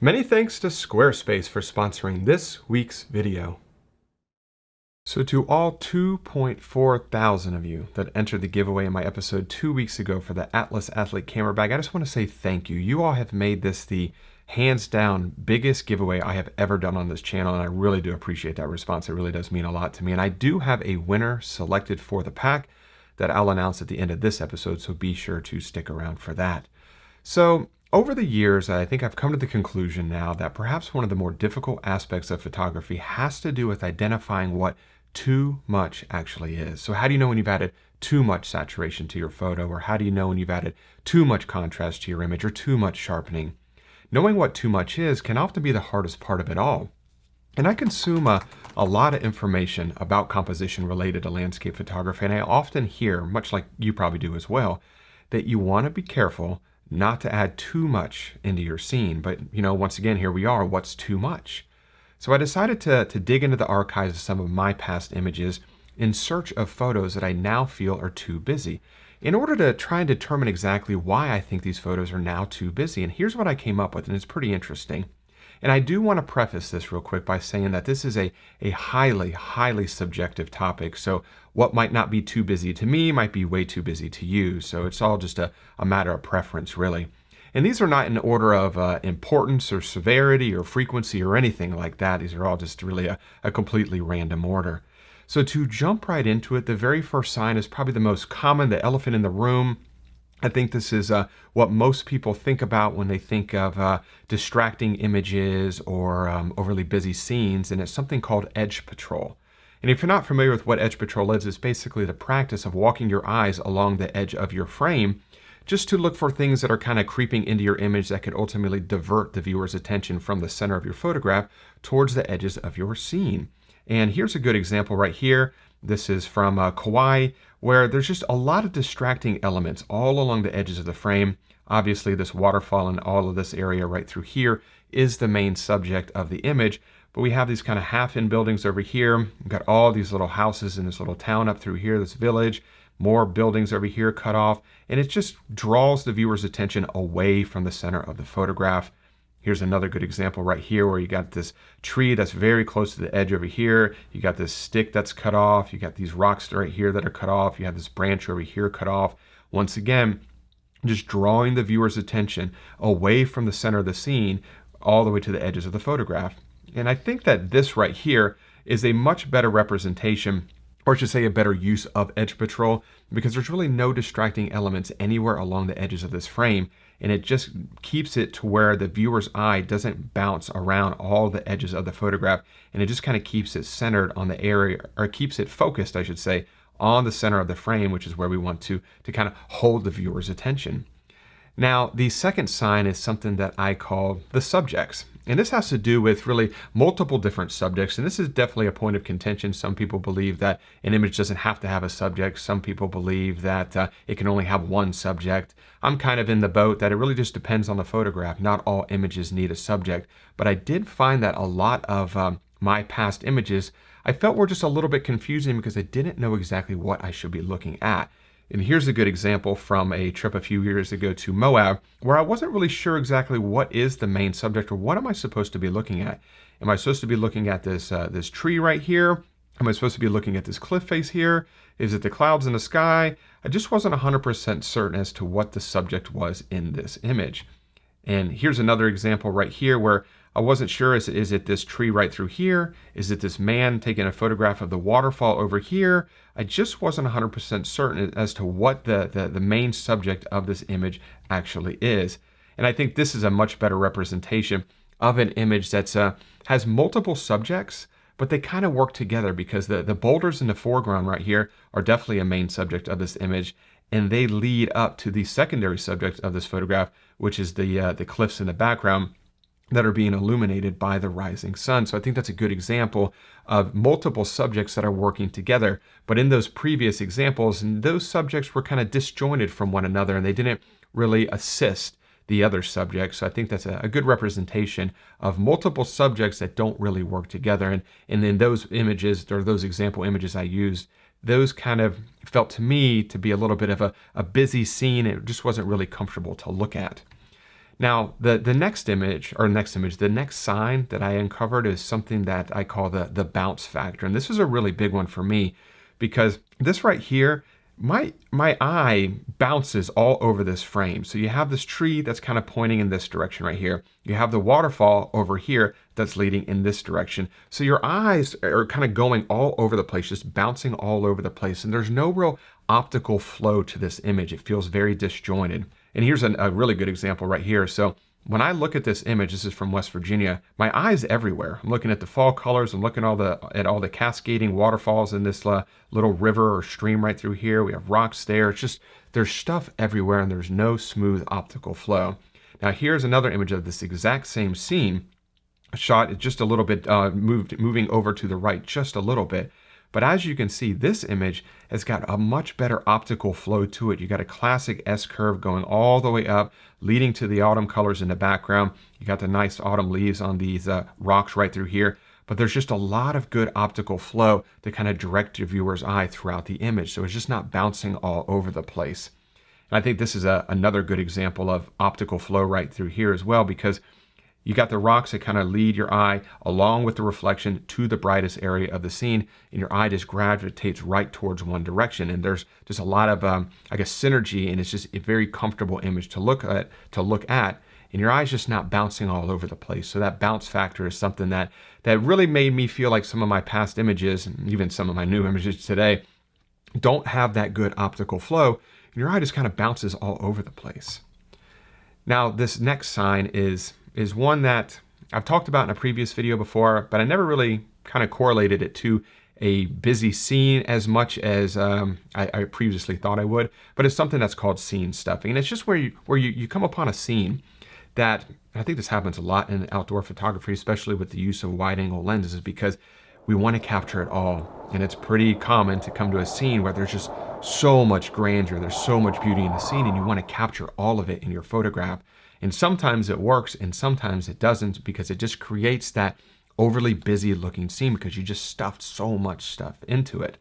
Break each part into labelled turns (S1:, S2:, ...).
S1: Many thanks to Squarespace for sponsoring this week's video. So to all 2.4 thousand of you that entered the giveaway in my episode 2 weeks ago for the Atlas Athlete camera bag, I just want to say thank you. You all have made this the hands down biggest giveaway I have ever done on this channel, and I really do appreciate that response. It really does mean a lot to me. And I do have a winner selected for the pack that I'll announce at the end of this episode, so be sure to stick around for that. So over the years, I think I've come to the conclusion now that perhaps one of the more difficult aspects of photography has to do with identifying what too much actually is. So how do you know when you've added too much saturation to your photo, or how do you know when you've added too much contrast to your image or too much sharpening? Knowing what too much is can often be the hardest part of it all. And I consume a lot of information about composition related to landscape photography, and I often hear, much like you probably do as well, that you want to be careful not to add too much into your scene. But, once again, here we are. What's too much? So I decided to dig into the archives of some of my past images in search of photos that I now feel are too busy, in order to try and determine exactly why I think these photos are now too busy. And here's what I came up with, and it's pretty interesting. And I do want to preface this real quick by saying that this is a highly, highly subjective topic. So what might not be too busy to me might be way too busy to you. So it's all just a matter of preference, really. And these are not in order of importance or severity or frequency or anything like that. These are all just really a completely random order. So to jump right into it, the very first sign is probably the most common, the elephant in the room. I think this is what most people think about when they think of distracting images or overly busy scenes, and it's something called edge patrol. And if you're not familiar with what edge patrol is, it's basically the practice of walking your eyes along the edge of your frame just to look for things that are kind of creeping into your image that could ultimately divert the viewer's attention from the center of your photograph towards the edges of your scene. And here's a good example right here. This is from Kauai, where there's just a lot of distracting elements all along the edges of the frame. Obviously, this waterfall and all of this area right through here is the main subject of the image, but we have these kind of half-in buildings over here. We've got all these little houses in this little town up through here, this village, more buildings over here cut off, and it just draws the viewer's attention away from the center of the photograph. Here's another good example right here where you got this tree that's very close to the edge over here. You got this stick that's cut off. You got these rocks right here that are cut off. You have this branch over here cut off. Once again, just drawing the viewer's attention away from the center of the scene all the way to the edges of the photograph. And I think that this right here is a much better representation, or I should say a better use of edge patrol, because there's really no distracting elements anywhere along the edges of this frame, and it just keeps it to where the viewer's eye doesn't bounce around all the edges of the photograph, and it just kind of keeps it centered on the area, or keeps it focused, I should say, on the center of the frame, which is where we want to kind of hold the viewer's attention. Now, the second sign is something that I call the subjects. And this has to do with really multiple different subjects. And this is definitely a point of contention. Some people believe that an image doesn't have to have a subject. Some people believe that it can only have one subject. I'm kind of in the boat that it really just depends on the photograph. Not all images need a subject. But I did find that a lot of my past images I felt were just a little bit confusing because I didn't know exactly what I should be looking at. And here's a good example from a trip a few years ago to Moab, where I wasn't really sure exactly what is the main subject, or what am I supposed to be looking at. Am I supposed to be looking at this tree right here? Am I supposed to be looking at this cliff face here? Is it the clouds in the sky? I just wasn't 100% certain as to what the subject was in this image. And here's another example right here where I wasn't sure, is it this tree right through here? Is it this man taking a photograph of the waterfall over here? I just wasn't 100% certain as to what the main subject of this image actually is. And I think this is a much better representation of an image that has multiple subjects, but they kind of work together, because the boulders in the foreground right here are definitely a main subject of this image, and they lead up to the secondary subject of this photograph, which is the cliffs in the background that are being illuminated by the rising sun. So I think that's a good example of multiple subjects that are working together. But in those previous examples, those subjects were kind of disjointed from one another, and they didn't really assist the other subjects. So I think that's a good representation of multiple subjects that don't really work together. And then those images, or those example images I used, those kind of felt to me to be a little bit of a busy scene. It just wasn't really comfortable to look at. Now, the next sign that I uncovered is something that I call the bounce factor. And this is a really big one for me because this right here, my eye bounces all over this frame. So you have this tree that's kind of pointing in this direction right here. You have the waterfall over here that's leading in this direction. So your eyes are kind of going all over the place, just bouncing all over the place. And there's no real optical flow to this image. It feels very disjointed. And here's a really good example right here. So when I look at this image, this is from West Virginia, my eye's everywhere. I'm looking at the fall colors. I'm looking at all the cascading waterfalls in this little river or stream right through here. We have rocks there. It's just, there's stuff everywhere and there's no smooth optical flow. Now here's another image of this exact same scene, shot just a little bit, moving over to the right just a little bit. But as you can see, this image has got a much better optical flow to it. You got a classic S-curve going all the way up, leading to the autumn colors in the background. You got the nice autumn leaves on these rocks right through here. But there's just a lot of good optical flow to kind of direct your viewer's eye throughout the image. So it's just not bouncing all over the place. And I think this is another good example of optical flow right through here as well, because you got the rocks that kind of lead your eye along with the reflection to the brightest area of the scene, and your eye just gravitates right towards one direction. And there's just a lot of, I guess, synergy, and it's just a very comfortable image to look at, and your eye's just not bouncing all over the place. So that bounce factor is something that really made me feel like some of my past images, and even some of my new images today, don't have that good optical flow, and your eye just kind of bounces all over the place. Now, this next sign is one that I've talked about in a previous video before, but I never really kind of correlated it to a busy scene as much as I previously thought I would. But it's something that's called scene stuffing. And it's just where you come upon a scene that, I think this happens a lot in outdoor photography, especially with the use of wide angle lenses, is because we want to capture it all. And it's pretty common to come to a scene where there's just so much grandeur, there's so much beauty in the scene, and you want to capture all of it in your photograph. And sometimes it works and sometimes it doesn't, because it just creates that overly busy looking scene because you just stuffed so much stuff into it.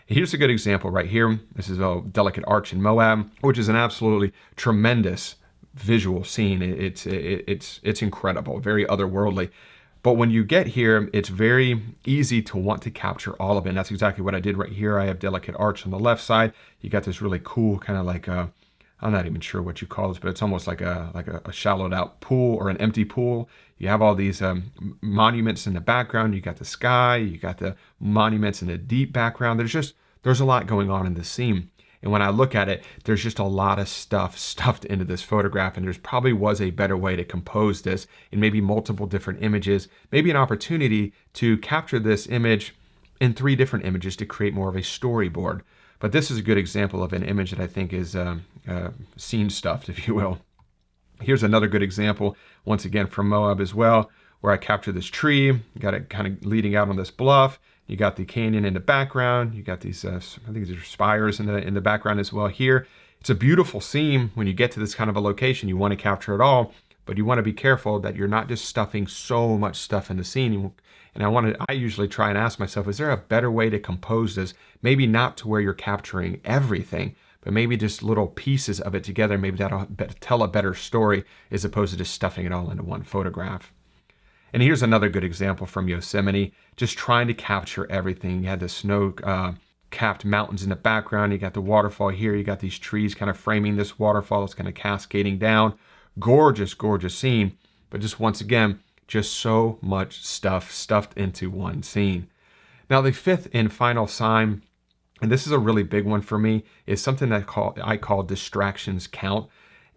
S1: Here's a good example right here. This is a delicate arch in Moab, which is an absolutely tremendous visual scene. It's incredible, very otherworldly. But when you get here, it's very easy to want to capture all of it. And that's exactly what I did right here. I have delicate arch on the left side. You got this really cool kind of like I'm not even sure what you call this, but it's almost like a shallowed out pool or an empty pool. You have all these monuments in the background. You got the sky, you got the monuments in the deep background. There's a lot going on in this scene. And when I look at it, there's just a lot of stuff stuffed into this photograph, and there's probably was a better way to compose this in maybe multiple different images, maybe an opportunity to capture this image in 3 different images to create more of a storyboard. But this is a good example of an image that I think is scene stuffed, if you will. Here's another good example, once again from Moab as well, where I captured this tree. You got it kind of leading out on this bluff. You got the canyon in the background. You got these, I think these are spires in the background as well here. It's a beautiful scene. When you get to this kind of a location, you want to capture it all, but you want to be careful that you're not just stuffing so much stuff in the scene. And I usually try and ask myself, is there a better way to compose this? Maybe not to where you're capturing everything, but maybe just little pieces of it together. Maybe that'll tell a better story as opposed to just stuffing it all into one photograph. And here's another good example from Yosemite, just trying to capture everything. You had the snow-capped mountains in the background. You got the waterfall here. You got these trees kind of framing this waterfall. It's kind of cascading down. Gorgeous, gorgeous scene. But just once again, just so much stuff stuffed into one scene. Now, the 5th and final sign, and this is a really big one for me, is something that I call distractions count.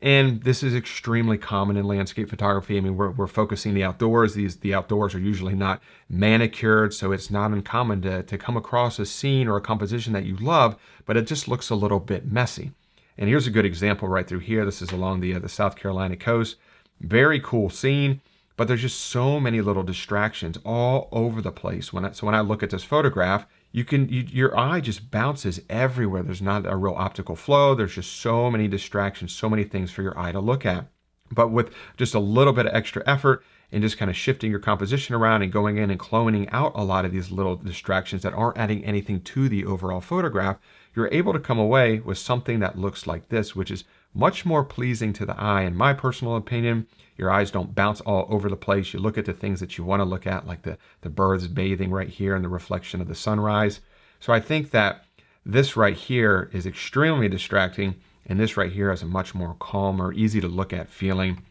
S1: And this is extremely common in landscape photography. I mean, we're focusing the outdoors. The outdoors are usually not manicured, so it's not uncommon to come across a scene or a composition that you love, but it just looks a little bit messy. And here's a good example right through here. This is along the South Carolina coast. Very cool scene, but there's just so many little distractions all over the place. So when I look at this photograph, your eye just bounces everywhere. There's not a real optical flow. There's just so many distractions, so many things for your eye to look at. But with just a little bit of extra effort and just kind of shifting your composition around and going in and cloning out a lot of these little distractions that aren't adding anything to the overall photograph, you're able to come away with something that looks like this, which is much more pleasing to the eye, in my personal opinion. Your eyes don't bounce all over the place. You look at the things that you want to look at, like the birds bathing right here and the reflection of the sunrise. So I think that this right here is extremely distracting, and this right here has a much more calmer, easy to look at feeling.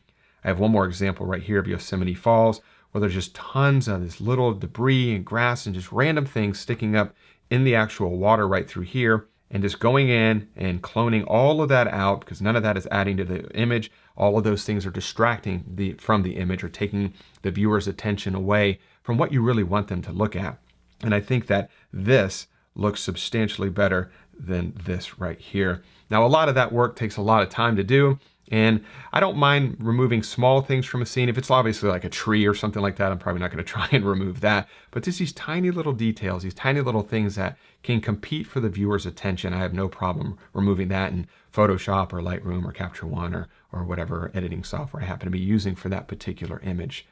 S1: I have one more example right here of Yosemite Falls, where there's just tons of this little debris and grass and just random things sticking up in the actual water right through here, and just going in and cloning all of that out, because none of that is adding to the image. All of those things are distracting from the image, or taking the viewer's attention away from what you really want them to look at. And I think that this looks substantially better than this right here. Now, a lot of that work takes a lot of time to do, and I don't mind removing small things from a scene. If it's obviously like a tree or something like that, I'm probably not going to try and remove that. But just these tiny little details, these tiny little things that can compete for the viewer's attention, I have no problem removing that in Photoshop or Lightroom or Capture One or whatever editing software I happen to be using for that particular image.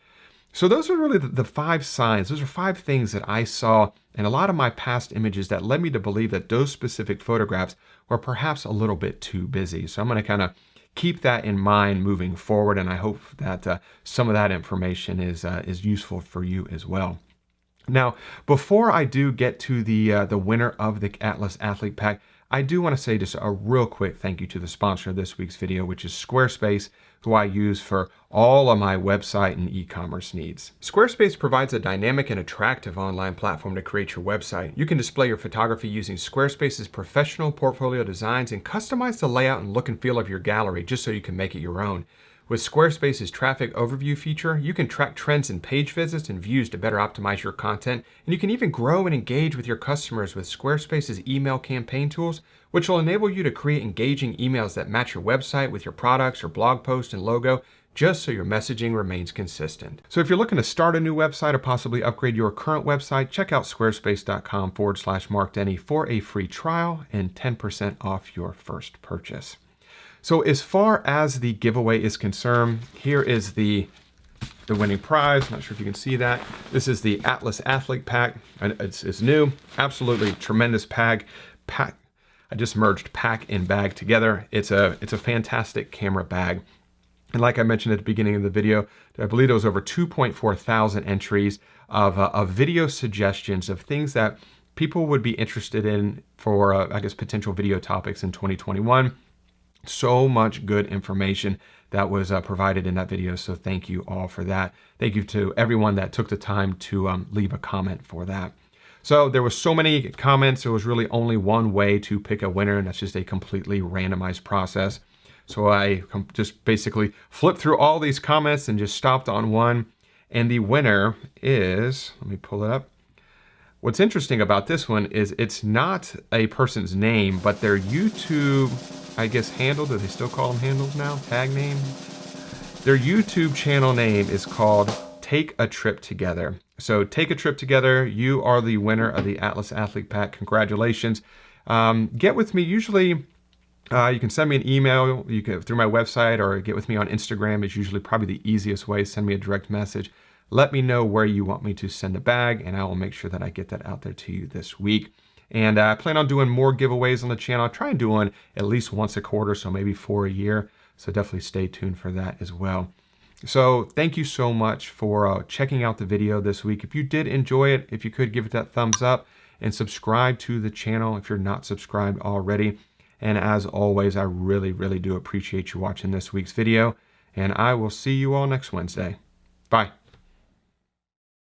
S1: So those are really the 5 signs. Those are 5 things that I saw in a lot of my past images that led me to believe that those specific photographs were perhaps a little bit too busy. So I'm going to kind of keep that in mind moving forward, and I hope that some of that information is useful for you as well. Now, before I do get to the winner of the Atlas Athlete Pack, I do want to say just a real quick thank you to the sponsor of this week's video, which is Squarespace, who I use for all of my website and e-commerce needs. Squarespace provides a dynamic and attractive online platform to create your website. You can display your photography using Squarespace's professional portfolio designs and customize the layout and look and feel of your gallery just so you can make it your own. With Squarespace's traffic overview feature, you can track trends in page visits and views to better optimize your content, and you can even grow and engage with your customers with Squarespace's email campaign tools, which will enable you to create engaging emails that match your website with your products or blog post and logo, just so your messaging remains consistent. So if you're looking to start a new website or possibly upgrade your current website, check out squarespace.com/Mark Denney for a free trial and 10% off your first purchase. So as far as the giveaway is concerned, here is the winning prize. Not sure if you can see that. This is the Atlas Athlete Pack. It's new, absolutely tremendous pack. I just merged pack and bag together. It's a fantastic camera bag. And like I mentioned at the beginning of the video, I believe there was over 2.4 thousand entries of video suggestions of things that people would be interested in for, I guess, potential video topics in 2021. So much good information that was provided in that video. So thank you all for that. Thank you to everyone that took the time to leave a comment for that. So there was so many comments. There was really only one way to pick a winner, and that's just a completely randomized process. So I just basically flipped through all these comments and just stopped on one. And the winner is, let me pull it up. What's interesting about this one is it's not a person's name, but their YouTube, I guess, handle. Do they still call them handles now? Tag name? Their YouTube channel name is called Take a Trip Together. So Take a Trip Together, you are the winner of the Atlas Athlete Pack. Congratulations. Get with me. Usually you can send me an email through my website, or get with me on Instagram is usually probably the easiest way. Send me a direct message. Let me know where you want me to send a bag, and I will make sure that I get that out there to you this week. And I plan on doing more giveaways on the channel. I try and do one at least once a quarter, so maybe 4 a year. So definitely stay tuned for that as well. So thank you so much for checking out the video this week. If you did enjoy it, if you could give it that thumbs up and subscribe to the channel if you're not subscribed already. And as always, I really, really do appreciate you watching this week's video. And I will see you all next Wednesday. Bye.